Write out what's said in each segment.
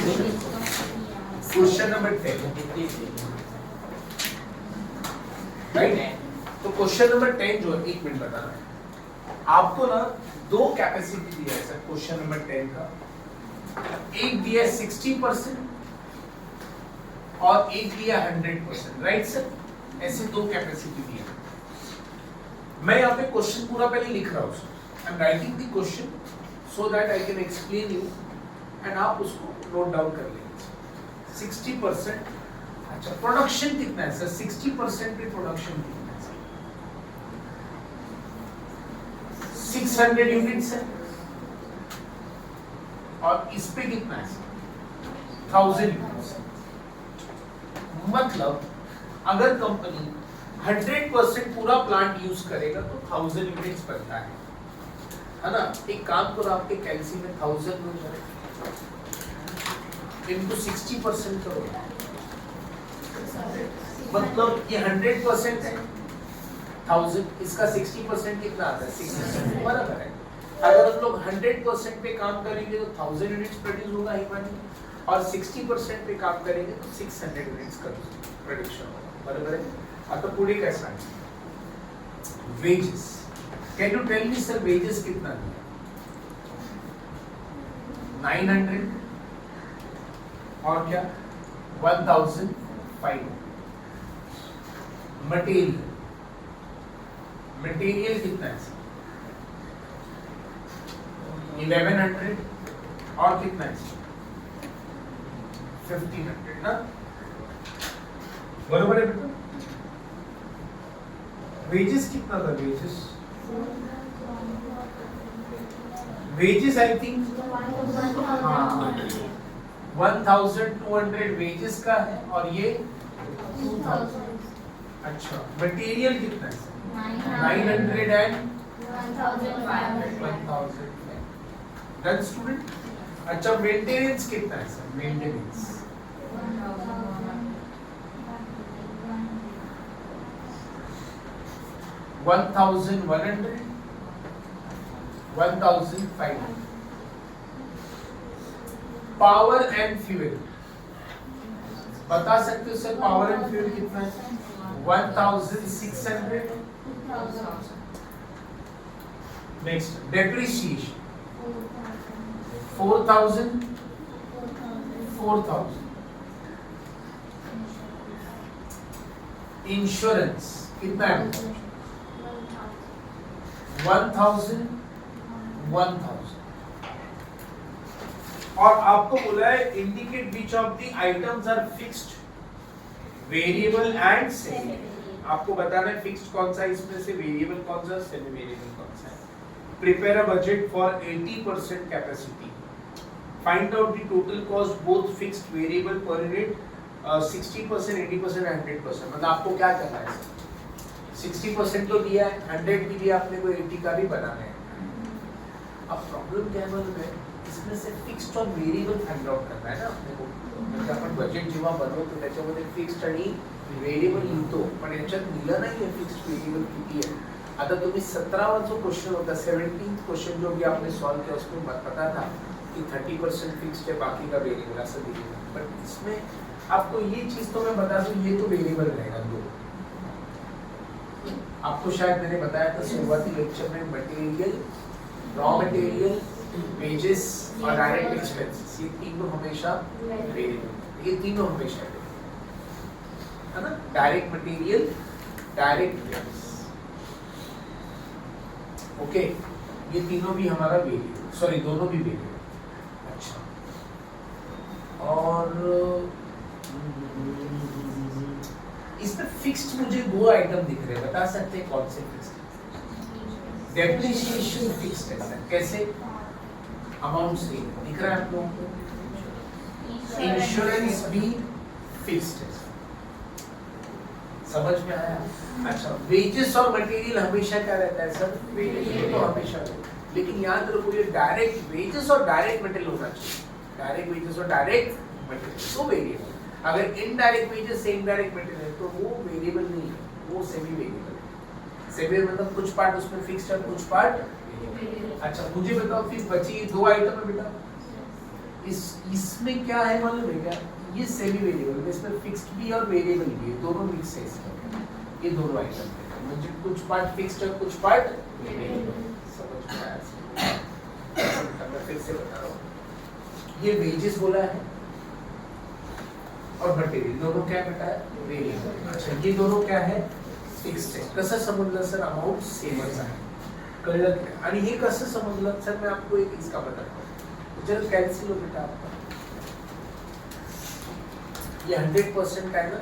Question number 10, right? तो question number 10 जो है, एक मिनट बताना है आपको ना, दो कैपेसिटी दिया है सर क्वेश्चन नंबर 10 का। एक दिया 60% और एक दिया 100%, राइट सर? ऐसे दो कैपेसिटी दिया। मैं यहाँ पे क्वेश्चन पूरा पहले लिख रहा हूँ, I am writing the question so that I can explain you and आप उसको नोट डाउन कर लेंगे। 60%, अच्छा प्रोडक्शन कितना है सर? 60% पे प्रोडक्शन कितना है सर? 600 यूनिट्स है। और इस पे कितना है सर? 1000 यूनिट्स। मतलब अगर कंपनी 100% पूरा प्लांट यूज करेगा तो 1000 यूनिट्स बनता है ना? एक काम करो, आपके कैलसी में 1000 हो जाए, इनको 60% करो, मतलब ये 100% है 1000, इसका 60% कितना आता है? 600, बराबर है। अगर हम लोग 100% पे काम करेंगे तो 1000 यूनिट्स प्रोड्यूस होगा हिमानी, और 60% पे काम करेंगे तो 600 यूनिट्स का प्रोडक्शन होगा, बराबर है। अब तो पूरी कैसा है? Wages, can you tell me sir wages कितना दिया? 900 और क्या 1500। मटेरियल, मटेरियल कितना है सर? 1100 और कितना है सर? 1500 ना, बरोबर है बेटा? वेजेस कितना था? वेजेस आई थिंक 1200 वेजेस का है और ये 2000। अच्छा मटेरियल कितना है? 900 एंड 1500। Done student. अच्छा मेंटेनेंस कितना है sir? Maintenance 1100, 1500। Power and fuel बता सकते हो सर? पावर एंड फ्यूल कितना है? 1600। Next depreciation 4000। इंश्योरेंस कितना है? 1000। और आपको बोला है indicate which of the items are fixed, variable and semi. आपको बताना है फिक्स्ड कौन सा है इसमें से, वेरिएबल कौन सा, सेमी वेरिएबल कौन सा है। Prepare a budget for 80% capacity, find out the total cost both fixed variable per unit 60%, 80% 100%। मतलब आपको क्या करना है? 60% तो दिया है, 100 भी दिया आपने को, 80 का भी बनाना है। अब प्रॉब्लम क्या है मालूम है? इसमें से फिक्स्ड और वेरिएबल फाइंड आउट करना है ना अपने को। म्हणजे आपण बजेट जेव्हा बनवतो त्याच्यामध्ये फिक्स्ड आणि वेरिएबल लिहितो, पण याच्यात दिलं नाहीये फिक्स्ड वेरिएबल किती आहे। आता तुम्ही 17वां जो क्वेश्चन होता, 17th क्वेश्चन जो भी आपने सॉल्व किया उसमें पता था कि 30% फिक्स्ड है, बाकी का वेरिएबल ऐसा दिया। बट इसमें आपको ये चीज तो मैं बता दूं, ये तो वेरिएबल रहेगा दो। आपको शायद मैंने बताया था शुरुआती लेक्चर में, मटेरियल, रॉ मटेरियल, वेजेस और डायरेक्ट एक्सपेंसेस, ये तीनों हमेशा वेरिएबल, ये तीनों हमेशा है ना? Direct material, direct wages, okay, ये तीनों भी हमारा वेरिएबल, सॉरी दोनों भी वेरिएबल। अच्छा और इसमें फिक्स्ड मुझे दो आइटम दिख रहे हैं, बता सकते हैं कौन से फिक्स्ड? डेप्रिसिएशन फिक्स्ड है सर, कैसे? अमाउंट से दिख रहा है आप लोगों को। इंश्योरेंस भी फिक्स्ड है, समझ में आया? अच्छा वेजेस और मटेरियल हमेशा क्या रहता है सर? वेरिएबल तो हमेशा, लेकिन याद रखो ये डायरेक्ट वेजेस और डायरेक्ट मटेरियल होना चाहिए। डायरेक्ट वेजेस और डायरेक्ट मटेरियल तो वेरिएबल। अगर इनडायरेक्ट वेजेस से इनडायरेक्ट मटेरियल है तो वो वेरिएबल नहीं है, वो सेमी वेरिएबल है। सेमी मतलब कुछ पार्ट उसमें फिक्स्ड है, कुछ पार्ट। अच्छा मुझे बताओ फिर बची दो आइटम है बेटा, इसमें क्या है मालूम है क्या, ये सेमी वेरिएबल, इसमें फिक्स्ड भी और वेरिएबल भी है, दोनों मिक्स है इसमें, ये दोनों आइटम है, मुझे कुछ पार्ट फिक्स्ड है कुछ पार्ट वेरिएबल। समझ में आया? मैं फिर से बता रहा हूँ, ये वेजेस बोला है और मटेरियल दोनों क्या बताया, वेरिएबल। अच्छा ये दोनों क्या है, फिक्स्ड आहे. कसं समजलं सर, अमाउंट सेमच आहे, कळलं काय? आणि हे कसं समजलं सर, मैं आपको एक इसका बताता हूँ, जरा कैंसिल हो बेटा आपका, ये 100% है ना,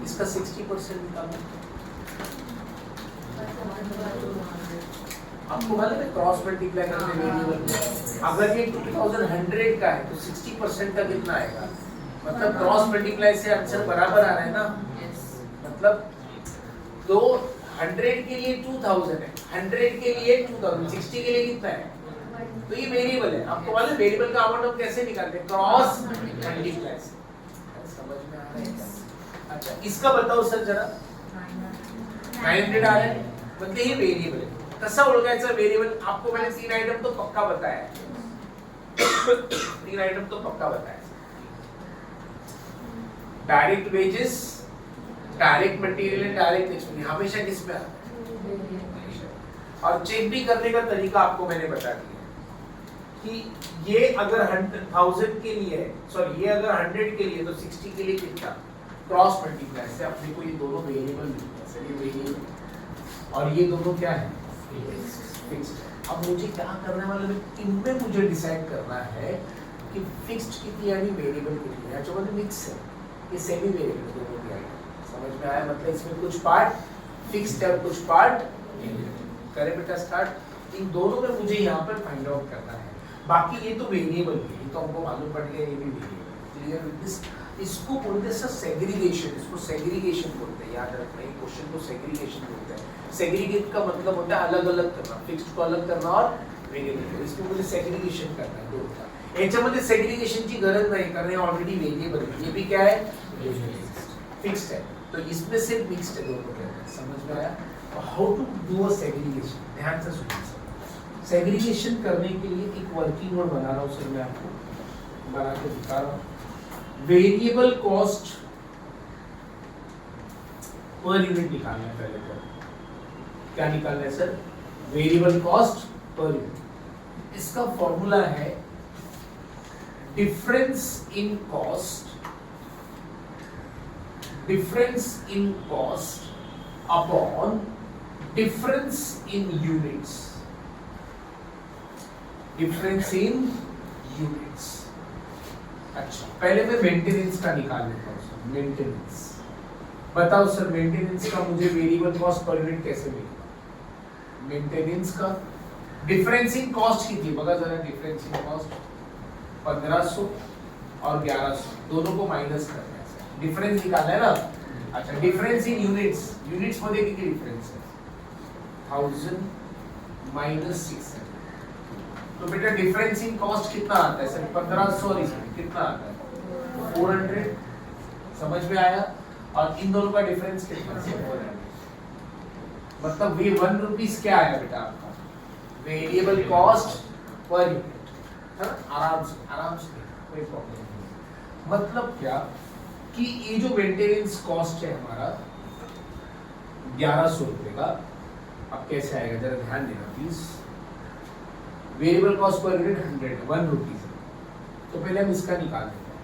इसका 60% निकालना, आपको मालूम है क्रॉस मल्टीप्लाई करके वेरिएबल, अगर ये 2100 का है तो 60% का कितना आएगा, मतलब क्रॉस मल्टीप्लाई से आंसर बराबर आ रहा है ना, मतलब तो 100 के लिए 2000 है, 100 के लिए 2000, 60 के लिए कितना है, तो ये वेरिएबल है। आपको मालूम है वेरिएबल का अमाउंट हम कैसे निकालते हैं, क्रॉस मल्टीप्लाई से। समझ में आ रहा है? अच्छा इसका बताओ सर जरा, 900 आ रहा है, मतलब ये वेरिएबल है। कैसा ओळखायचा वेरिएबल, आपको मैंने 3 आइटम तो पक्का बताया है, 3 आइटम तो पक्का बताया, direct wages, direct material and direct expense, हमेशा किस पे आता है, और चेक भी करने का तरीका आपको मैंने बता दिया कि ये अगर 1000 के लिए है, सॉरी ये अगर 100 के लिए तो 60 के लिए कितना, क्रॉस मल्टीप्लाई से अपने को ये दोनों वेरिएबल मिलते हैं, सर ये वेरिएबल और ये दोनों क्या है, फिक्स्ड। अब मुझे क्या करने वाला है, इनमें मुझे डिसाइड करना है कि फिक्स्ड कितनी यानी वेरिएबल कितनी है, जो मतलब मिक्स है, ये सेमी वेरिएबल दोनों की आएगी। समझ में आया, मतलब इसमें कुछ पार्ट फिक्स्ड है और कुछ पार्ट करें बेटा स्टार्ट, इन दोनों में मुझे यहाँ पर फाइंड आउट करना है, बाकी ये तो वेरिएबल है, ये तो हमको मालूम पड़ गया, ये भी वेरिएबल, क्लियर विद दिस। इसको बोलते हैं सर सेग्रीगेशन, इसको सेग्रीगेशन बोलते हैं, याद रखना ये क्वेश्चन को सेग्रीगेशन बोलते हैं। सेग्रीगेट का मतलब होता है अलग अलग करना, फिक्स्ड को अलग करना और वेरिएबल को, इसमें मुझे सेग्रीगेशन करना है दोनों का। याच्यामध्ये सेग्रीगेशनची गरज नाही, करणे ऑलरेडी वेरिएबल है, ये भी क्या है फिक्स्ड है, तो इसमें सिर्फ मिक्स्ड है दोनों के अंदर। समझ में आया? How to do a segregation, ध्यान से सुनिए सर। सेग्रीगेशन करने के लिए एक वर्किंग नोट बना रहा हूँ सर, मैं आपको बना के दिखा रहा हूँ। वेरिएबल कॉस्ट पर यूनिट निकालना है पहले तो, क्या निकालना है sir, variable cost per unit. इसका फॉर्मूला है difference in cost, difference in cost upon difference in units, difference in units. अच्छा पहले मैं मेंटेनेंस का निकाल लेता हूँ सर, मेंटेनेंस बताओ सर, मेंटेनेंस का मुझे वेरिएबल कॉस्ट पर यूनिट कैसे मिलेगा, मेंटेनेंस का डिफरेंस इन कॉस्ट कितनी, बघा जरा डिफरेंस इन कॉस्ट 1500 और 1100 दोनों को माइनस करना है सर, डिफरेंस निकालना है ना। अच्छा डिफरेंस इन यूनिट्स, यूनिट्स मध्ये किती डिफरेंस है, 1000 माइनस 600, तो बेटा डिफरेंस इन कॉस्ट कितना आता है सर, 1500 और इसमें कितना आता है 400। समझ में आया? और इन दोनों का डिफरेंस कितना है 400, मतलब ये 1 रुपीस क्या आया बेटा आपका, वेरिएबल कॉस्ट पर यूनिट, है ना, आराम से कोई प्रॉब्लम नहीं। मतलब क्या कि ये जो मेंटेनेंस कॉस्ट है हमारा 1100 रुपए का, अब कैसे आएगा जरा ध्यान देना please. Variable cost per unit 100 rupees है, तो पहले हम इसका निकाल लेते हैं,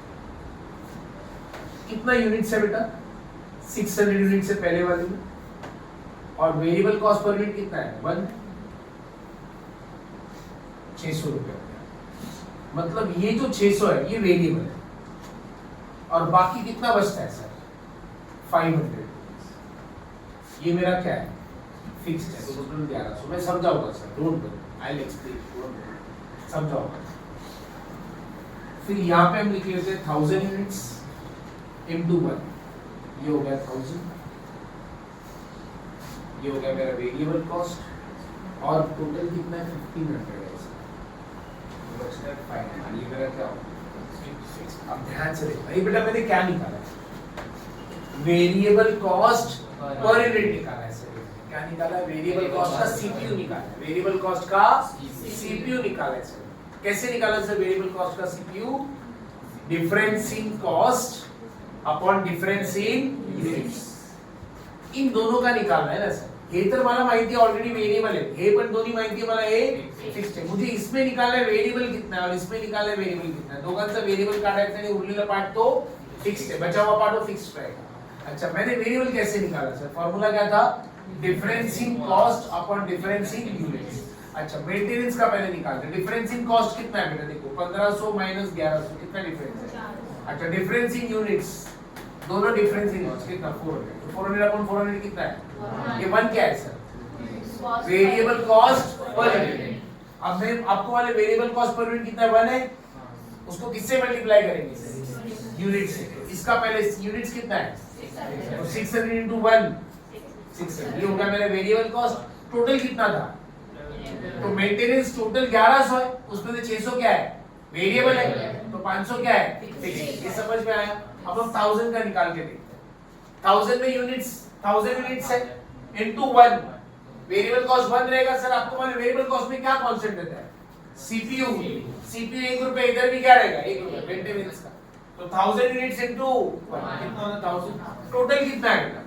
कितना यूनिट्स है बेटा 600 यूनिट से पहले वाली में, और वेरिएबल कॉस्ट पर यूनिट कितना है 600 रुपए, मतलब ये जो 600 है ये वेरिएबल है, और बाकी कितना बचता है सर 500, ये मेरा क्या है फिक्स्ड है, तो टोटल 1100। मैं समझाऊंगा sir, don't worry, I will explain, समझाऊंगा। फिर यहाँ पे हम लिख लेते हैं 1000 यूनिट्स इनटू 1, ये हो गया 1000, ये हो गया मेरा वेरिएबल कॉस्ट, और टोटल कितना है 1500 है इसका, बचता है 500, ये मेरा क्या होगा। अब ध्यान से देखना, ये बेटा मैंने क्या निकाला है, वेरिएबल कॉस्ट पर यूनिट निकाला है सर, क्या निकाला है, वेरिएबल कॉस्ट का सीपीयू निकाला है, वेरिएबल कॉस्ट का सीपीयू निकाला है सर, कैसे निकाला सर वेरिएबल कॉस्ट का CPU? Difference in cost upon difference in units, इन दोनों का निकालना है ना सर. हे तर मला माहिती आहे ऑलरेडी वेरिएबल है, हे पण दोन्ही माहिती आहे मला, हे फिक्स्ड आहे. मुझे इसमें निकालना है वेरिएबल कितना है और इसमें निकालना है वेरिएबल कितना है. दोघांचा वेरिएबल काढायचा आणि उरलेला पार्ट तो फिक्स्ड है, बचा हुआ पार्ट वो फिक्स्ड रहेगा. अच्छा, मैंने वेरिएबल कैसे निकाला सर? फॉर्मूला क्या था? Difference in cost upon difference in units. अच्छा, मेंटेनेंस का पहले निकालते हैं. डिफरेंस इन कॉस्ट कितना है बेटा? देखो 1500 माइनस 1100 कितना डिफरेंस है? अच्छा, डिफरेंस इन यूनिट्स, दोनों डिफरेंस इन यूनिट्स कितना? 400. तो 400 अपॉन 400 कितना है? ये 1 क्या है sir? Variable cost per unit. अब मैं आपको वाले वेरिएबल कॉस्ट पर यूनिट कितना है? 1 है. उसको किससे मल्टीप्लाई करेंगे सर? यूनिट से. इसका पहले यूनिट्स कितना है? तो 600 into 1 600. ये होगा मेरा वेरिएबल कॉस्ट. टोटल कितना था? तो मेंटेनेंस टोटल 1100 है, उसमें से 600 क्या है? वेरिएबल है, तो 500 क्या है? फिक्स्ड. ये समझ में आया? अब हम 1000 का निकाल के देखते हैं. 1000 में यूनिट्स 1000 यूनिट्स है इनटू 1. वेरिएबल कॉस्ट 1 रहेगा सर. आपको मालूम वेरिएबल कॉस्ट में क्या कांस्टेंट रहता है? सीपीयू. सीपीयू 1 रुपए, इधर भी क्या रहेगा? 1 रुपए मेंटेनेंस का. तो 1000 यूनिट्स इनटू 1 कितना होता है? 1000. टोटल कितना है बेटा?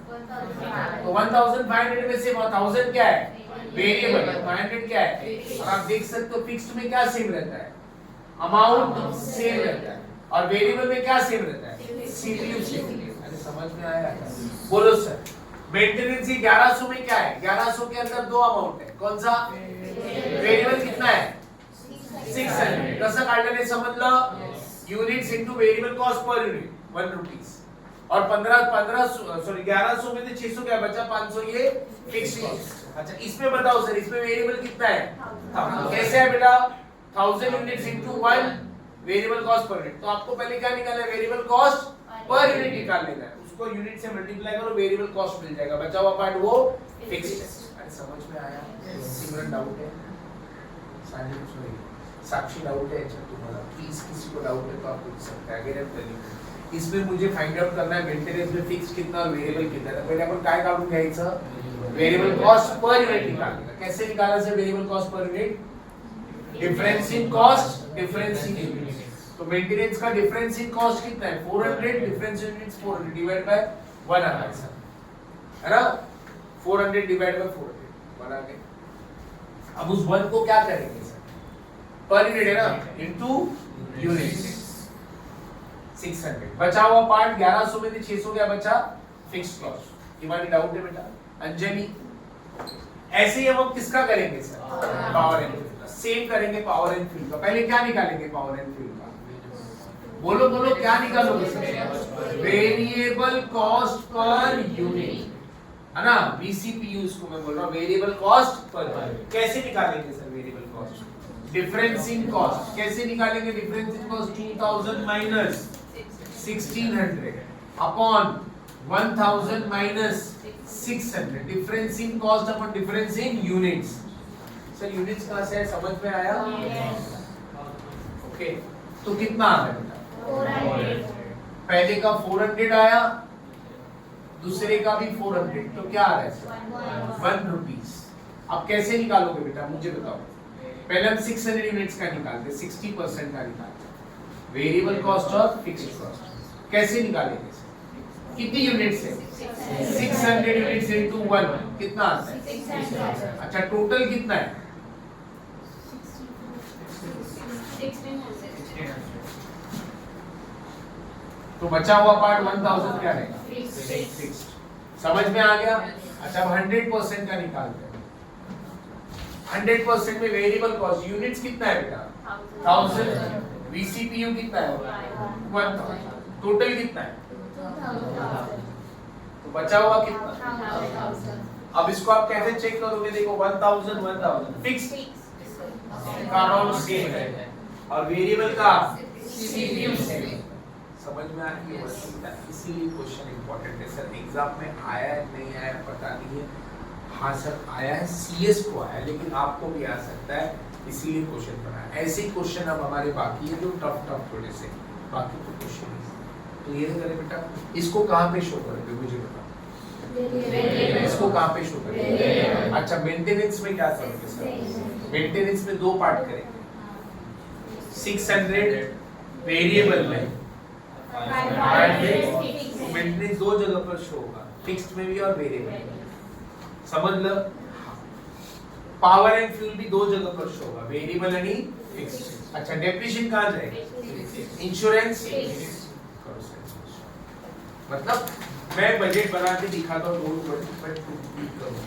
तो 1500 में से 1000 क्या है? वेरिएबल. 500 क्या है? और आप देख सकते हो फिक्स्ड में क्या सेम रहता है? अमाउंट सेम रहता है. और वेरिएबल में क्या सेम रहता है? CPU same. अरे समझ में आया? बोलो सर. मेंटेनेंस 1100 में क्या है? 1100 के अंदर दो अमाउंट है. कौन सा? वेरिएबल कितना है? 600. कसं काढलं ते समजलं? Units into variable cost per unit 1 rupees. और 1100 में से 600 क्या बचा? 500 ये फिक्स्ड कॉस्ट. अच्छा, इसमें बताओ सर, इसमें वेरिएबल कितना है? कैसे है बेटा? 1000 units into 1 variable cost per unit. तो आपको पहले क्या निकालना है? वेरिएबल कॉस्ट पर यूनिट निकाल लेना है. उसको यूनिट से मल्टीप्लाई करो, वेरिएबल कॉस्ट मिल जाएगा. बचा हुआ पार्ट वो फिक्स्ड है. अरे समझ में आया? सिमरन डाउट है? साक्षी डाउट है? अच्छा, तुम्हारा प्लीज किसी को डाउट है तो आप पूछ सकते हैं. अगर आप इसमें मुझे फाइंड आउट करना है मेंटेनेंस में फिक्स कितना और वेरिएबल कितना है. पहले आपण काय काढून घ्यायचं? वेरिएबल कॉस्ट पर यूनिट निकालना. कैसे निकालना है variable cost per unit? Difference in cost difference in unit. तो मेंटेनेंस का डिफरेंस इन कॉस्ट कितना है? 400. Difference in units 400 divide by 1 आ गया सर, है ना? 400 डिवाइड बाय 400 1 आ गया. अब उस 1 को क्या करेंगे सर? पर यूनिट है ना, इनटू यूनिट्स 600. बचा हुआ पार्ट 1100 में से 600 क्या बचा? Fixed cost. तुम्हारी डाउट है बेटा? अंजलि, ऐसे ही हम किसका करेंगे सर? पावर एंड फ्यूल का. सेम करेंगे पावर एंड फ्यूल का. पहले क्या निकालेंगे पावर एंड फ्यूल का? बोलो बोलो, क्या निकालोगे sir? Variable cost per unit, है ना? VCPU इसको मैं बोल रहा हूं, वेरिएबल कॉस्ट पर. कैसे निकालेंगे sir variable cost? Difference in cost. कैसे निकालेंगे difference in cost? 2000 minus 1600 upon 1000 minus 600. Difference in cost upon difference in units. Sir units कहां से है? समझ में आया? ओके, तो कितना आ रहा है बेटा? 400. पहले का 400 आया, दूसरे का भी 400, तो क्या आ रहा है सर? 1 रुपीस. अब कैसे निकालोगे बेटा मुझे बताओ? पहले हम 600 यूनिट्स का निकालते, 60% का निकालते, वेरिएबल कॉस्ट और फिक्स्ड कॉस्ट. कैसे निकालेंगे सर? कितनी यूनिट्स है? 600 यूनिट्स इनटू 1 कितना आता है? अच्छा, टोटल कितना है? 1600. तो बचा हुआ पार्ट 1000 क्या रहेगा? फिक्स्ड. समझ में आ गया? अच्छा, अब 100% का निकालते हैं. 100% में वेरिएबल कॉस्ट यूनिट्स कितना है बेटा? 1000. VCPU कितना है? 1000. टोटल कितना है? 2000. तो बचा हुआ कितना? अब इसको आप कैसे चेक करोगे? देखो 1000 फिक्स्ड का अमाउंट सेम है और वेरिएबल का सीपीयू सेम. समझ में आ रही है? इसीलिए क्वेश्चन इंपॉर्टेंट है सर. एग्जाम में आया है नहीं आया पता नहीं है. हाँ सर आया है, CS को आया, लेकिन आपको भी आ सकता है, इसीलिए क्वेश्चन बना है. ऐसे ही क्वेश्चन अब हमारे बाकी है जो टफ थोड़े से, बाकी तो क्वेश्चन क्लियर करें बेटा. इसको कहाँ पे शो करेंगे मुझे बताओ? इसको कहाँ पे शो करेंगे? अच्छा, मेंटेनेंस में क्या करोगे सर? मेंटेनेंस में 2 पार्ट करेंगे. 600 वेरिएबल में, मेंटेनेंस दो जगह पर शो होगा, फिक्स्ड में भी और वेरिएबल में, समझ लो। पावर एंड फ्यूल भी दो जगह पर शो होगा, वेरिएबल आणि फिक्स्ड। अच्छा, डेप्रिसिएशन कहाँ जाएगा? इंश्योरेंस। मतलब मैं बजट बना के दिखाता हूँ दोनों बजट करूँ।